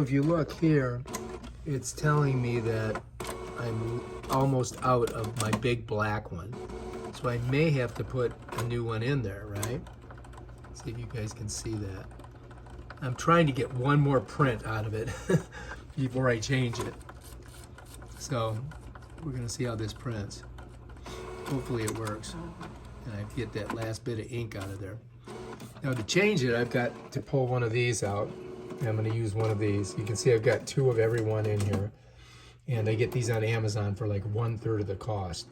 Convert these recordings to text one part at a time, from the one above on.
If you look here, it's telling me that I'm almost out of my big black one. So I may have to put a new one in there, right? See if you guys can see that. I'm trying to get one more print out of it before I change it. So we're gonna see how this prints. Hopefully it works. And I get that last bit of ink out of there. Now to change it, I've got to pull one of these out. I'm gonna use one of these. You can see I've got 2 of every one in here. And I get these on Amazon for like 1/3 of the cost.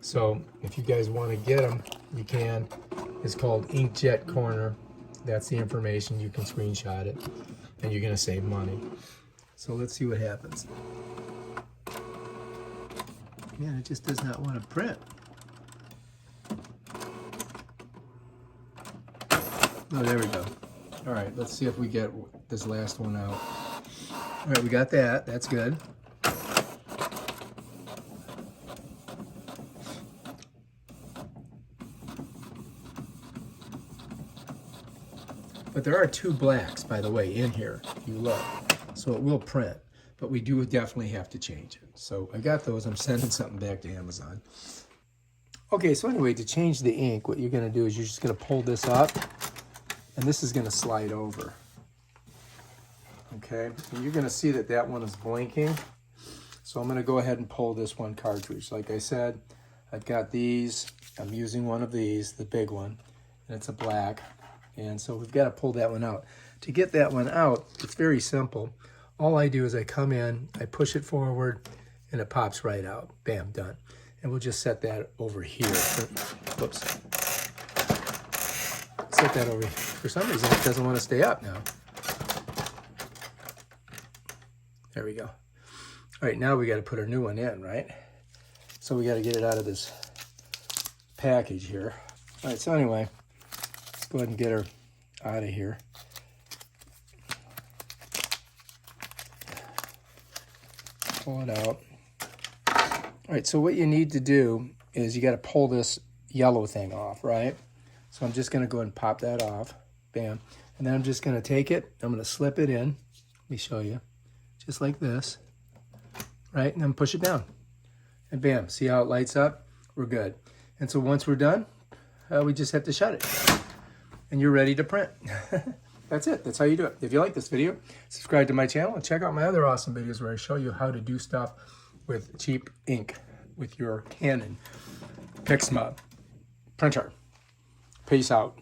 So if you guys want to get them, you can. It's called Inkjet Corner. That's the information. You can screenshot it and you're gonna save money. So let's see what happens. Man, it just does not want to print. Oh, there we go. All right, let's see if we get this last one out. All right, we got that. That's good. But there are 2 blacks, by the way, in here, if you look. So it will print, but we do definitely have to change it. So I got those. I'm sending something back to Amazon. Okay, so anyway, to change the ink, what you're gonna do is you're just gonna pull this up, and this is gonna slide over. Okay, and you're gonna see that that one is blinking. So I'm gonna go ahead and pull this one cartridge. Like I said, I've got these. I'm using one of these, the big one, and it's a black. And so we've got to pull that one out. To get that one out, it's very simple. All I do is I come in, I push it forward, and it pops right out. Bam, done. And we'll just set that over here. Whoops. Set that over here. For some reason, it doesn't want to stay up now. There we go. All right, now we got to put our new one in, right? So we got to get it out of this package here. All right, so anyway, let's go ahead and get her out of here. Pull it out. All right, so what you need to do is you got to pull this yellow thing off, right? So I'm just going to go ahead and pop that off. Bam. And then I'm just going to take it. I'm going to slip it in. Let me show you. Just like this. Right? And then push it down. And bam. See how it lights up? We're good. And so once we're done, we just have to shut it. And you're ready to print. That's it. That's how you do it. If you like this video, subscribe to my channel and check out my other awesome videos where I show you how to do stuff with cheap ink with your Canon Pixma Printer. Peace out.